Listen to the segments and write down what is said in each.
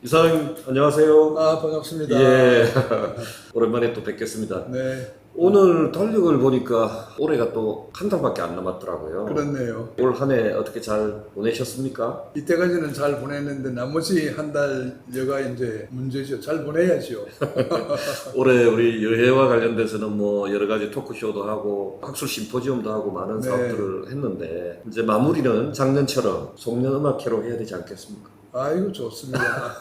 이사장님 안녕하세요. 반갑습니다. 예, 오랜만에 또 뵙겠습니다. 네, 오늘 달력을 보니까 올해가 또 한 달밖에 안 남았더라고요. 그렇네요. 올 한 해 어떻게 잘 보내셨습니까? 이때까지는 잘 보냈는데 나머지 한 달여가 이제 문제죠. 잘 보내야죠. 올해 우리 여해와 관련돼서는 뭐 여러 가지 토크쇼도 하고 학술 심포지움도 하고 많은 네. 사업들을 했는데 이제 마무리는 작년처럼 송년음악회로 해야 되지 않겠습니까? 아이고 좋습니다.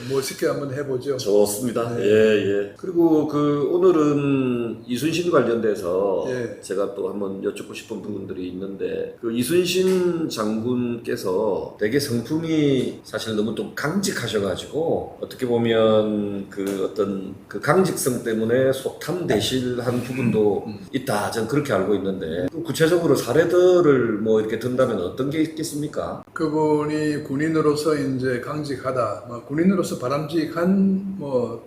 멋있게 한번 해보죠. 좋습니다. 네. 예. 그리고 오늘은 이순신 관련돼서 예. 제가 또 한번 여쭙고 싶은 부분들이 있는데 그 이순신 장군께서 되게 성품이 사실 너무 좀 강직하셔가지고 어떻게 보면 그 어떤 그 강직성 때문에 소탐대실한 부분도 있다. 저는 그렇게 알고 있는데 구체적으로 사례들을 뭐 이렇게 든다면 어떤 게 있겠습니까? 그분이 군인으로서 이제 강직하다, 군인으로서 바람직한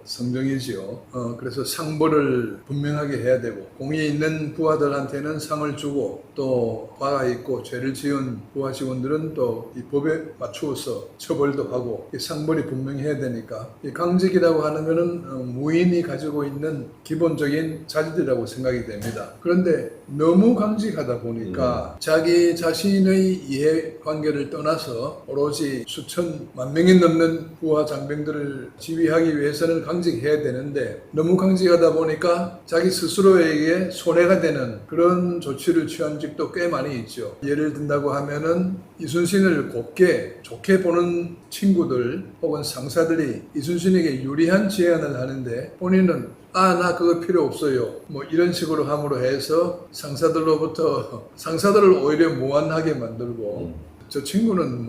성정이지요. 그래서 상벌을 분명하게 해야 되고, 공이 있는 부하들한테는 상을 주고, 또 화가 있고 죄를 지은 부하 직원들은 또 이 법에 맞추어서 처벌도 하고, 이 상벌이 분명해야 되니까, 이 강직이라고 하는 것은 무인이 가지고 있는 기본적인 자질이라고 생각이 됩니다. 그런데 너무 강직하다 보니까 자기 자신의 이해관계를 떠나서 오로지 수천 만 명이 넘는 부하 장병들을 지휘하기 위해서는 강직해야 되는데 너무 강직하다 보니까 자기 스스로에게 손해가 되는 그런 조치를 취한 적도 꽤 많이 있죠. 예를 든다고 하면은 이순신을 좋게 보는 친구들 혹은 상사들이 이순신에게 유리한 제안을 하는데 본인은 나 그거 필요 없어요. 이런 식으로 함으로 해서 상사들을 오히려 무안하게 만들고 저 친구는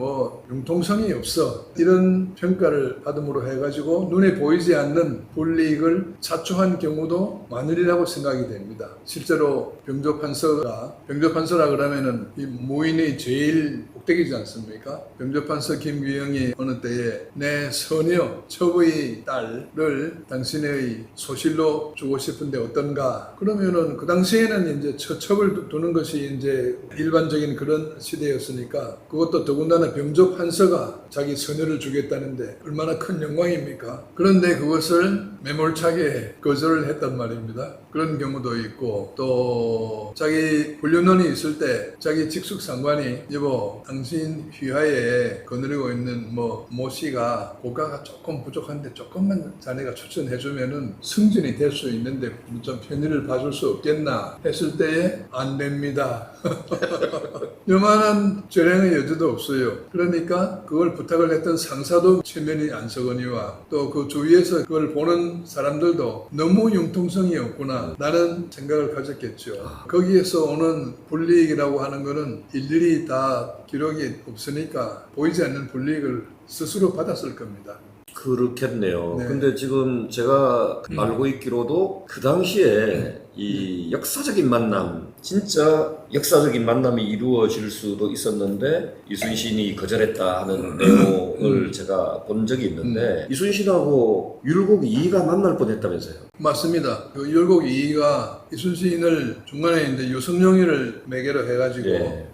융통성이 없어. 이런 평가를 받음으로 해가지고 눈에 보이지 않는 불이익을 자초한 경우도 많으리라고 생각이 됩니다. 실제로 병조판서라 그러면은 이 무인의 제일 꼭대기지 않습니까? 병조판서 김규영이 어느 때에 내 처녀, 첩의 딸을 당신의 소실로 주고 싶은데 어떤가? 그러면은 그 당시에는 이제 처첩을 두는 것이 이제 일반적인 그런 시대였으니까 그것도 더군다나 병조판서가 자기 처녀를 주겠다는데 얼마나 큰 영광입니까? 그런데 그것을 매몰차게 거절을 했단 말입니다. 그런 경우도 있고 또 자기 훈련원이 있을 때 자기 직속 상관이 여보 당신 휘하에 거느리고 있는 모 씨가 고가가 조금 부족한데 조금만 자네가 추천해주면은 승진이 될 수 있는데 좀 편의를 봐줄 수 없겠나 했을 때에 안 됩니다. 요만한 재량의 여지도 없어요. 그러니까 그걸 부탁을 했던 상사도 체면이 안 서거니와 또 그 주위에서 그걸 보는 사람들도 너무 융통성이 없구나 라는 생각을 가졌겠죠. 거기에서 오는 불이익이라고 하는 거는 일일이 다 기록이 없으니까 보이지 않는 불이익을 스스로 받았을 겁니다. 그렇겠네요. 네. 근데 지금 제가 알고 있기로도 그 당시에 이 역사적인 만남, 진짜 역사적인 만남이 이루어질 수도 있었는데 이순신이 거절했다 하는 내용을 제가 본 적이 있는데 이순신하고 율곡 이이가 만날 뻔했다면서요? 맞습니다. 그 율곡 이이가 이순신을 중간에 이제 유성룡이를 매개로 해가지고 예.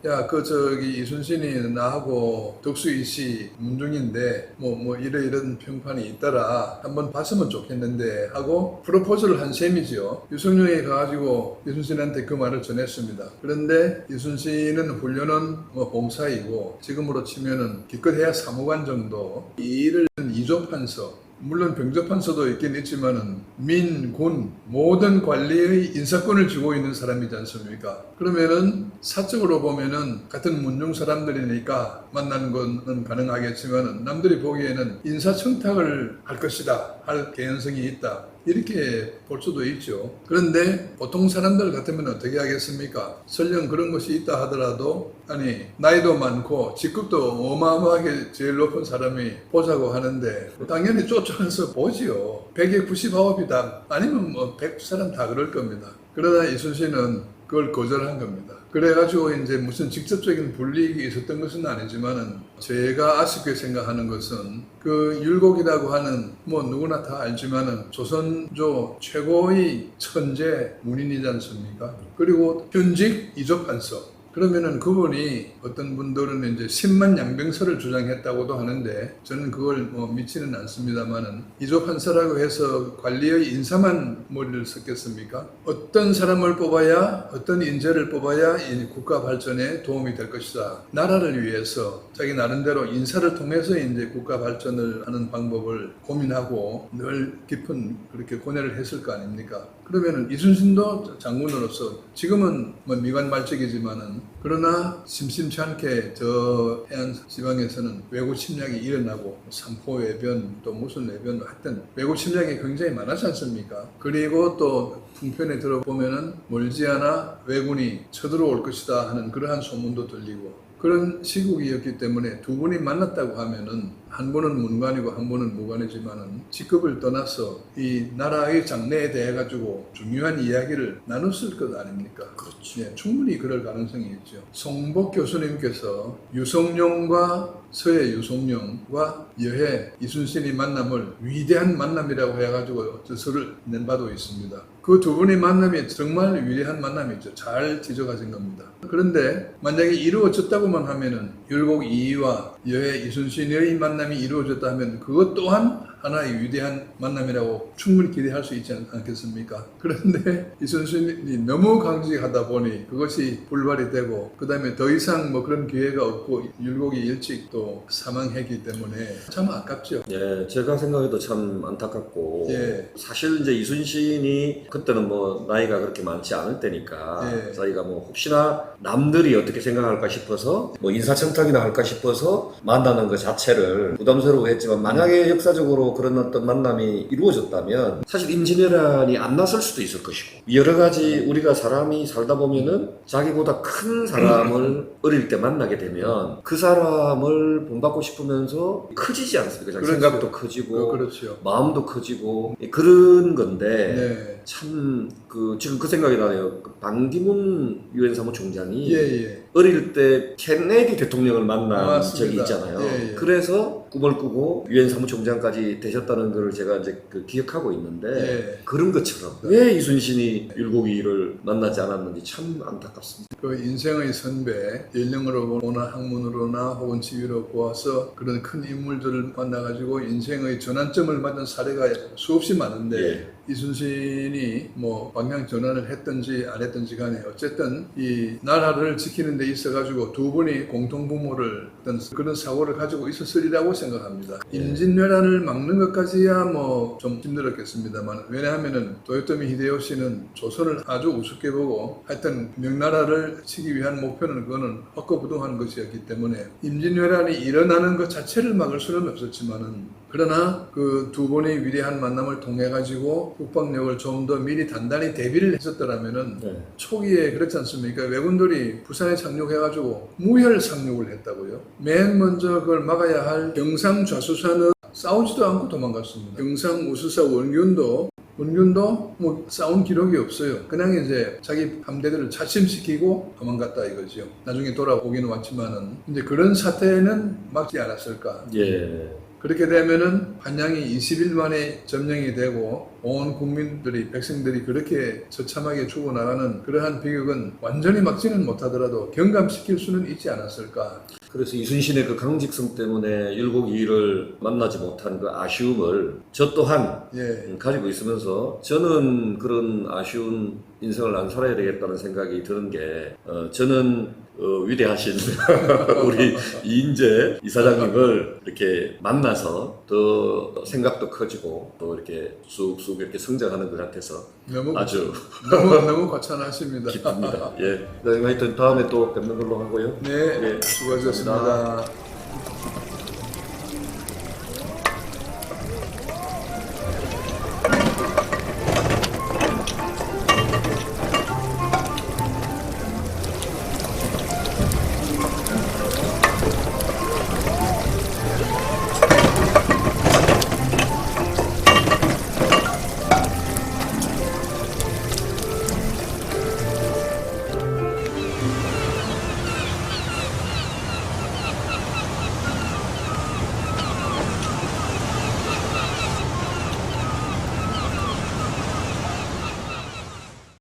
이순신이 나하고 덕수이 씨 문중인데 이런 평판이 있더라 한번 봤으면 좋겠는데 하고 프로포즈를 한 셈이죠. 유성룡이 가가지고 이순신한테 그 말을 전했습니다. 그런데 이순신은 훈련은 봉사이고 지금으로 치면은 기껏해야 사무관 정도 이 일을 이조판서 물론 병조판서도 있긴 있지만은 민, 군 모든 관리의 인사권을 쥐고 있는 사람이지 않습니까? 그러면은 사적으로 보면은 같은 문중 사람들이니까 만나는 건 가능하겠지만은 남들이 보기에는 인사청탁을 할 것이다, 할 개연성이 있다. 이렇게 볼 수도 있죠. 그런데 보통 사람들 같으면 어떻게 하겠습니까? 설령 그런 것이 있다 하더라도 나이도 많고 직급도 어마어마하게 제일 높은 사람이 보자고 하는데 당연히 쫓아가서 보지요. 100에 99이다 아니면 100사람 다 그럴 겁니다. 그러다 이순신은 그걸 거절한 겁니다. 그래가지고 이제 무슨 직접적인 불이익이 있었던 것은 아니지만은 제가 아쉽게 생각하는 것은 그 율곡이라고 하는 누구나 다 알지만은 조선조 최고의 천재 문인이지 않습니까? 그리고 현직 이조판서 그러면은 그분이 어떤 분들은 이제 10만 양병설을 주장했다고도 하는데 저는 그걸 뭐 믿지는 않습니다만은 이조 판사라고 해서 관리의 인사만 머리를 썼겠습니까? 어떤 사람을 뽑아야 어떤 인재를 뽑아야 이 국가 발전에 도움이 될 것이다. 나라를 위해서 자기 나름대로 인사를 통해서 이제 국가 발전을 하는 방법을 고민하고 늘 깊은 그렇게 고뇌를 했을 거 아닙니까? 그러면은 이순신도 장군으로서 지금은 뭐 미관말적이지만은 그러나 심심치 않게 저 해안 지방에서는 외국 침략이 일어나고 삼포 외변 또 무슨 외변 하여튼 외국 침략이 굉장히 많았지 않습니까? 그리고 또 풍편에 들어보면은 멀지 않아 왜군이 쳐들어올 것이다 하는 그러한 소문도 들리고 그런 시국이었기 때문에 두 분이 만났다고 하면은 한 분은 문관이고 한 분은 무관이지만은 직급을 떠나서 이 나라의 장래에 대해 가지고 중요한 이야기를 나눴을 것 아닙니까? 그렇죠. 예, 충분히 그럴 가능성이 있죠. 송복 교수님께서 유성룡과 서해 유성룡과 여해 이순신이 만남을 위대한 만남이라고 해가지고 저서를 낸 바도 있습니다. 그 두 분의 만남이 정말 위대한 만남이죠. 잘 지적하신 겁니다. 그런데 만약에 이루어졌다고만 하면은 율곡 이이와 여해 이순신의 만남이 이루어졌다 하면 그것 또한 하나의 위대한 만남이라고 충분히 기대할 수 있지 않겠습니까? 그런데 이순신이 너무 강직하다 보니 그것이 불발이 되고 그 다음에 더 이상 뭐 그런 기회가 없고 율곡이 일찍 또 사망했기 때문에 참 아깝죠. 예, 제가 생각해도 참 안타깝고 예. 사실 이제 이순신이 그때는 뭐 나이가 그렇게 많지 않을 때니까 예. 저희가 뭐 혹시나 남들이 어떻게 생각할까 싶어서 뭐 인사청탁이나 할까 싶어서 만나는 것 자체를 부담스러워 했지만 만약에 역사적으로 그런 어떤 만남이 이루어졌다면 사실 임진왜란이 안 났을 수도 있을 것이고 여러 가지 우리가 사람이 살다 보면은 자기보다 큰 사람을 어릴 때 만나게 되면 그 사람을 본받고 싶으면서 커지지 않습니까? 자기 그렇죠. 생각도 커지고 그렇죠. 마음도 커지고 그런 건데 네. 참 지금 그 생각이 나네요. 그 반기문 유엔 사무총장이 예. 어릴 때 케네디 대통령을 만난 맞습니다. 적이 있잖아요. 예. 그래서 꿈을 꾸고 유엔 사무총장까지 되셨다는 걸 제가 이제 기억하고 있는데 예. 그런 것처럼 왜 이순신이 율곡이를 만나지 않았는지 참 안타깝습니다. 그 인생의 선배, 연령으로 보나 학문으로나 혹은 지위로 보아서 그런 큰 인물들을 만나가지고 인생의 전환점을 맞은 사례가 수없이 많은데 예. 이순신이 뭐 방향 전환을 했든지 안 했든지 간에 어쨌든 이 나라를 지키는 데 있어가지고 두 분이 공통부모를 어떤 그런 사고를 가지고 있었으리라고 생각합니다. 예. 임진왜란을 막는 것까지야 뭐 좀 힘들었겠습니다만 왜냐하면은 도요토미 히데요시는 조선을 아주 우습게 보고 하여튼 명나라를 치기 위한 목표는 그거는 헛거부동한 것이었기 때문에 임진왜란이 일어나는 것 자체를 막을 수는 없었지만은 그러나 그 두 분의 위대한 만남을 통해 가지고 국방력을 좀 더 미리 단단히 대비를 했었더라면은 네. 초기에 그렇지 않습니까? 왜군들이 부산에 상륙해가지고 무혈 상륙을 했다고요. 맨 먼저 그걸 막아야 할 경상 좌수사는 싸우지도 않고 도망갔습니다. 경상 우수사 원균도 뭐 싸운 기록이 없어요. 그냥 이제 자기 함대들을 차심시키고 도망갔다 이거죠. 나중에 돌아오기는 왔지만은 이제 그런 사태는 막지 않았을까. 예. 그렇게 되면은 한양이 20일 만에 점령이 되고 온 국민들이 백성들이 그렇게 처참하게 죽어나가는 그러한 비극은 완전히 막지는 못하더라도 경감시킬 수는 있지 않았을까. 그래서 이순신의 그 강직성 때문에 율곡이를 만나지 못한 그 아쉬움을 저 또한 예. 가지고 있으면서 저는 그런 아쉬운 인생을 안 살아야 되겠다는 생각이 드는 게 저는 위대하신 우리 이인재 이사장님을 이렇게 만나서 더 생각도 커지고 또 이렇게 쑥쑥 이렇게 성장하는 것 같아서 아주 너무 과찬하십니다. 기쁩니다. 예. 하여튼 다음에 또 뵙는 걸로 하고요. 네, 예. 수고하셨습니다.